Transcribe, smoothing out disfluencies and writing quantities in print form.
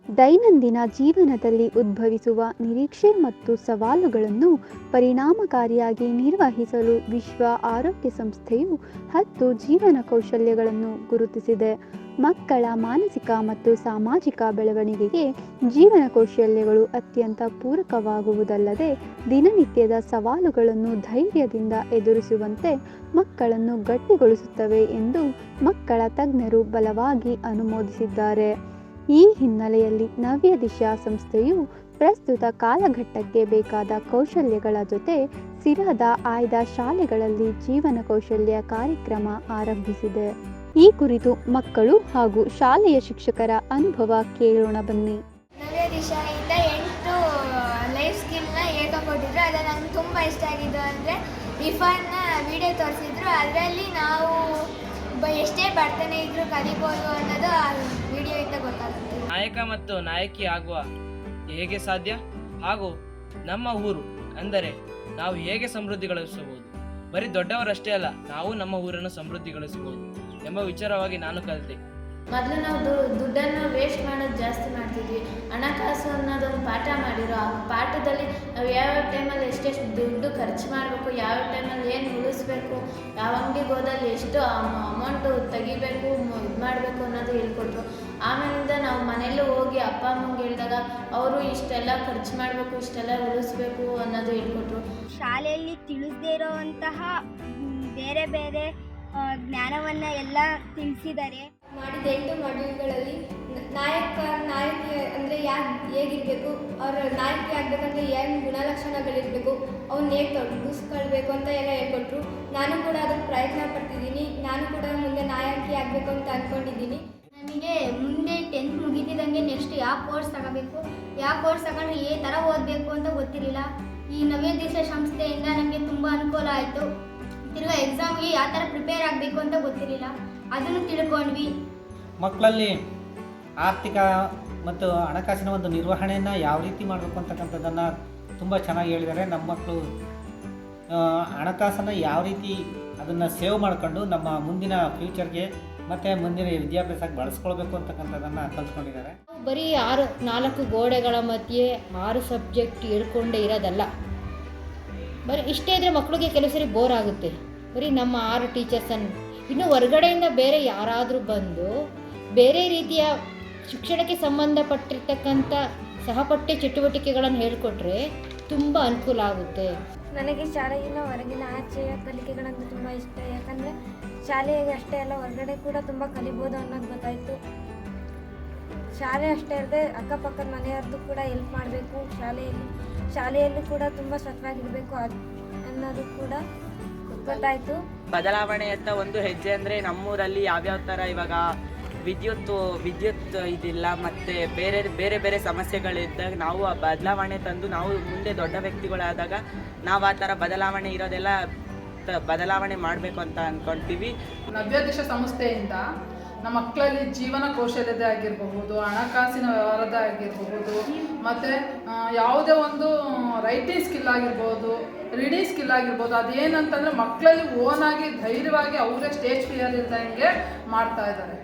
ದೈನಂದಿನ ಜೀವನದಲ್ಲಿ ಉದ್ಭವಿಸುವ ನಿರೀಕ್ಷೆ ಮತ್ತು ಸವಾಲುಗಳನ್ನು ಪರಿಣಾಮಕಾರಿಯಾಗಿ ನಿರ್ವಹಿಸಲು ವಿಶ್ವ ಆರೋಗ್ಯ ಸಂಸ್ಥೆಯು 10 ಜೀವನ ಕೌಶಲ್ಯಗಳನ್ನು ಗುರುತಿಸಿದೆ. ಮಕ್ಕಳ ಮಾನಸಿಕ ಮತ್ತು ಸಾಮಾಜಿಕ ಬೆಳವಣಿಗೆಗೆ ಜೀವನ ಕೌಶಲ್ಯಗಳು ಅತ್ಯಂತ ಪೂರಕವಾಗುವುದಲ್ಲದೆ, ದಿನನಿತ್ಯದ ಸವಾಲುಗಳನ್ನು ಧೈರ್ಯದಿಂದ ಎದುರಿಸುವಂತೆ ಮಕ್ಕಳನ್ನು ಗಟ್ಟಿಗೊಳಿಸುತ್ತವೆ ಎಂದು ಮಕ್ಕಳ ತಜ್ಞರು ಬಲವಾಗಿ ಅನುಮೋದಿಸಿದ್ದಾರೆ. ಈ ಹಿನ್ನೆಲೆಯಲ್ಲಿ ನವ್ಯ ದಿಶಾ ಸಂಸ್ಥೆಯು ಪ್ರಸ್ತುತ ಕಾಲಘಟ್ಟಕ್ಕೆ ಬೇಕಾದ ಕೌಶಲ್ಯಗಳ ಜೊತೆ ಸಿರಾದ ಆಯ್ದ ಶಾಲೆಗಳಲ್ಲಿ ಜೀವನ ಕೌಶಲ್ಯ ಕಾರ್ಯಕ್ರಮ ಆರಂಭಿಸಿದೆ. ಈ ಕುರಿತು ಮಕ್ಕಳು ಹಾಗೂ ಶಾಲೆಯ ಶಿಕ್ಷಕರ ಅನುಭವ ಕೇಳೋಣ ಬನ್ನಿ. ನವ್ಯ ದಿಶಾಯಿಂದ 8 ಲೈಫ್ ಸ್ಕಿಲ್ನ ಹೇಳ್ಕೊಟ್ಟಿದ್ರು. ಅದು ನಂಗೆ ತುಂಬ ಇಷ್ಟ ಆಗಿದ್ದು ಅಂದರೆ ಇಫಾನ್ನ ವಿಡಿಯೋ ತೋರಿಸಿದ್ರು. ಅದರಲ್ಲಿ ನಾವು ಎಷ್ಟೇ ಬರ್ತನೇ ಇದ್ರೂ ಕಲಿಬೋದು ಅನ್ನೋದು ಆ ವಿಡಿಯೋಯಿಂದ ಗೊತ್ತಾಗುತ್ತೆ. ನಾಯಕ ಮತ್ತು ನಾಯಕಿ ಆಗುವ ಹೇಗೆ ಸಾಧ್ಯ ಹಾಗೂ ನಮ್ಮ ಊರು ಅಂದರೆ ನಾವು ಹೇಗೆ ಸಮೃದ್ಧಿಗೊಳಿಸಬಹುದು, ಬರೀ ದೊಡ್ಡವರಷ್ಟೇ ಅಲ್ಲ, ನಾವು ನಮ್ಮ ಊರನ್ನು ಸಮೃದ್ಧಿಗೊಳಿಸಬಹುದು ಎಂಬ ವಿಚಾರವಾಗಿ ನಾನು ಕಲಿತೆ. ಮೊದಲು ನಾವು ದುಡ್ಡನ್ನು ವೇಸ್ಟ್ ಮಾಡೋದು ಜಾಸ್ತಿ ಮಾಡ್ತಿದ್ವಿ. ಹಣಕಾಸು ಅನ್ನೋದೊಂದು ಪಾಠ ಮಾಡಿರೋ ಆ ಪಾಠದಲ್ಲಿ ನಾವು ಯಾವ್ಯಾವ ಟೈಮಲ್ಲಿ ಎಷ್ಟೆಷ್ಟು ದುಡ್ಡು ಖರ್ಚು ಮಾಡಬೇಕು, ಯಾವ ಟೈಮಲ್ಲಿ ಏನು ಉಳಿಸ್ಬೇಕು, ಯಾವ ಅಂಗಡಿಗೆ ಹೋದಲ್ಲಿ ಎಷ್ಟು ಅಮೌಂಟು ತೆಗಿಬೇಕು, ಇದು ಮಾಡಬೇಕು ಅನ್ನೋದು ಹೇಳ್ಕೊಟ್ರು. ಆಮೇಲಿಂದ ನಾವು ಮನೆಯಲ್ಲೂ ಹೋಗಿ ಅಪ್ಪ ಅಮ್ಮಂಗೆ ಹೇಳಿದಾಗ ಅವರು ಇಷ್ಟೆಲ್ಲ ಖರ್ಚು ಮಾಡಬೇಕು, ಇಷ್ಟೆಲ್ಲ ಉಳಿಸ್ಬೇಕು ಅನ್ನೋದು ಹೇಳ್ಕೊಟ್ರು. ಶಾಲೆಯಲ್ಲಿ ತಿಳಿಸದೇ ಇರೋವಂತಹ ಬೇರೆ ಬೇರೆ ಜ್ಞಾನವನ್ನು ಎಲ್ಲ ತಿಳಿಸಿದ್ದಾರೆ. ಮಾಡಿದ 8 ಮಾಡ್ಯೂಲ್ಗಳಲ್ಲಿ ನಾಯಕಿ ಅಂದರೆ ಹೇಗಿರಬೇಕು, ಅವ್ರ ನಾಯಕಿ ಆಗಬೇಕಂದ್ರೆ ಏನು ಗುಣಲಕ್ಷಣಗಳಿರಬೇಕು, ಅವ್ನು ಹೇಗೆ ತೊಡಗಿಸ್ಕೊಳ್ಬೇಕು ಅಂತ ಎಲ್ಲ ಹೇಳ್ಕೊಟ್ರು. ನಾನು ಕೂಡ ಅದಕ್ಕೆ ಪ್ರಯತ್ನ ಪಡ್ತಿದ್ದೀನಿ. ನಾನು ಕೂಡ ಮುಂದೆ ನಾಯಕಿ ಆಗಬೇಕು ಅಂತ ಅಂದ್ಕೊಂಡಿದ್ದೀನಿ. ನನಗೆ ಮುಂದೆ 10th ಮುಗಿತಿದ್ದಂಗೆ ನೆಕ್ಸ್ಟ್ ಯಾವ ಕೋರ್ಸ್ ತಗೋಬೇಕು, ಯಾವ ಕೋರ್ಸ್ ತಗೊಂಡ್ರೆ ಈ ಥರ ಓದಬೇಕು ಅಂತ ಗೊತ್ತಿರಲಿಲ್ಲ. ಈ ನವ್ಯ ದಿಶಾ ಸಂಸ್ಥೆಯಿಂದ ನನಗೆ ತುಂಬ ಅನುಕೂಲ ಆಯಿತು. ತಿರ್ಗಾ ಎಕ್ಸಾಮ್ಗೆ ಯಾವ ಥರ ಪ್ರಿಪೇರ್ ಆಗಬೇಕು ಅಂತ ಗೊತ್ತಿರಲಿಲ್ಲ, ಅದನ್ನು ತಿಳ್ಕೊಂಡ್ವಿ. ಮಕ್ಕಳಲ್ಲಿ ಆರ್ಥಿಕ ಮತ್ತು ಹಣಕಾಸಿನ ಒಂದು ನಿರ್ವಹಣೆಯನ್ನು ಯಾವ ರೀತಿ ಮಾಡಬೇಕು ಅಂತಕ್ಕಂಥದ್ದನ್ನು ತುಂಬ ಚೆನ್ನಾಗಿ ಹೇಳಿದ್ದಾರೆ. ನಮ್ಮ ಮಕ್ಕಳು ಹಣಕಾಸನ್ನು ಯಾವ ರೀತಿ ಅದನ್ನು ಸೇವ್ ಮಾಡಿಕೊಂಡು ನಮ್ಮ ಮುಂದಿನ ಫ್ಯೂಚರ್ಗೆ ಮತ್ತು ಮುಂದಿನ ವಿದ್ಯಾಭ್ಯಾಸಕ್ಕೆ ಬಳಸ್ಕೊಳ್ಬೇಕು ಅಂತಕ್ಕಂಥದ್ದನ್ನು ಕಲ್ತ್ಕೊಂಡಿದ್ದಾರೆ. ಬರೀ 4 ಗೋಡೆಗಳ ಮಧ್ಯೆ 6 ಸಬ್ಜೆಕ್ಟ್ ಹೇಳ್ಕೊಂಡೇ ಇರೋದಲ್ಲ. ಬರೀ ಇಷ್ಟೇ ಇದ್ದರೆ ಮಕ್ಕಳಿಗೆ ಕೆಲವು ಸರಿ ಬೋರ್ ಆಗುತ್ತೆ. ಬರೀ ನಮ್ಮ 6 ಟೀಚರ್ಸನ್ನು ಇನ್ನು ಹೊರಗಡೆಯಿಂದ ಬೇರೆ ಯಾರಾದರೂ ಬಂದು ಬೇರೆ ರೀತಿಯ ಶಿಕ್ಷಣಕ್ಕೆ ಸಂಬಂಧಪಟ್ಟಿರ್ತಕ್ಕಂಥ ಸಹಪಠ್ಯ ಚಟುವಟಿಕೆಗಳನ್ನು ಹೇಳಿಕೊಟ್ರೆ ತುಂಬ ಅನುಕೂಲ ಆಗುತ್ತೆ. ನನಗೆ ಶಾಲೆಯಿಂದ ಹೊರಗಿನ ಆಚೆಯ ಕಲಿಕೆಗಳಂದ್ರೆ ತುಂಬ ಇಷ್ಟ. ಯಾಕಂದರೆ ಶಾಲೆಗೆ ಅಷ್ಟೇ ಅಲ್ಲ, ಹೊರಗಡೆ ಕೂಡ ತುಂಬ ಕಲಿಬೋದು ಅನ್ನೋದು ಗೊತ್ತಾಯಿತು. ಶಾಲೆ ಅಷ್ಟೇ ಅಲ್ಲದೆ ಅಕ್ಕಪಕ್ಕದ ಮನೆಯವ್ರದ್ದು ಕೂಡ ಹೆಲ್ಪ್ ಮಾಡಬೇಕು. ಶಾಲೆಯಲ್ಲೂ ಕೂಡ ತುಂಬ ಸ್ವಚ್ಛವಾಗಿರಬೇಕು ಅನ್ನೋದು ಕೂಡ ಗೊತ್ತಾಯಿತು. ಬದಲಾವಣೆಯತ್ತ ಒಂದು ಹೆಜ್ಜೆ ಅಂದರೆ ನಮ್ಮೂರಲ್ಲಿ ಯಾವ್ಯಾವ ಥರ ಇವಾಗ ವಿದ್ಯುತ್ ಇದಿಲ್ಲ ಮತ್ತು ಬೇರೆ ಬೇರೆ ಸಮಸ್ಯೆಗಳಿದ್ದಾಗ ನಾವು ಆ ಬದಲಾವಣೆ ತಂದು ನಾವು ಮುಂದೆ ದೊಡ್ಡ ವ್ಯಕ್ತಿಗಳಾದಾಗ ನಾವು ಆ ಥರ ಬದಲಾವಣೆ ಇರೋದೆಲ್ಲ ಬದಲಾವಣೆ ಮಾಡಬೇಕು ಅಂತ ಅಂದ್ಕೊಳ್ತೀವಿ. ನವ್ಯ ದಿಶಾ ಸಂಸ್ಥೆಯಿಂದ ನಮ್ಮ ಮಕ್ಕಳಲ್ಲಿ ಜೀವನ ಕೌಶಲ್ಯತೆ ಆಗಿರಬಹುದು, ಹಣಕಾಸಿನ ವ್ಯವಹಾರದ ಆಗಿರಬಹುದು, ಮತ್ತು ಯಾವುದೇ ಒಂದು ರೈಟಿಂಗ್ ಸ್ಕಿಲ್ ಆಗಿರ್ಬೋದು, ರೀಡಿಂಗ್ ಸ್ಕಿಲ್ ಆಗಿರ್ಬೋದು. ಅದೇನಂತಂದರೆ ಮಕ್ಕಳಲ್ಲಿ ಓನಾಗಿ ಧೈರ್ಯವಾಗಿ ಅವರೇ ಸ್ಟೇಜ್ ಫಿಯರ್ ಇಲ್ದಂಗೆ ಮಾಡ್ತಾ ಇದ್ದಾರೆ.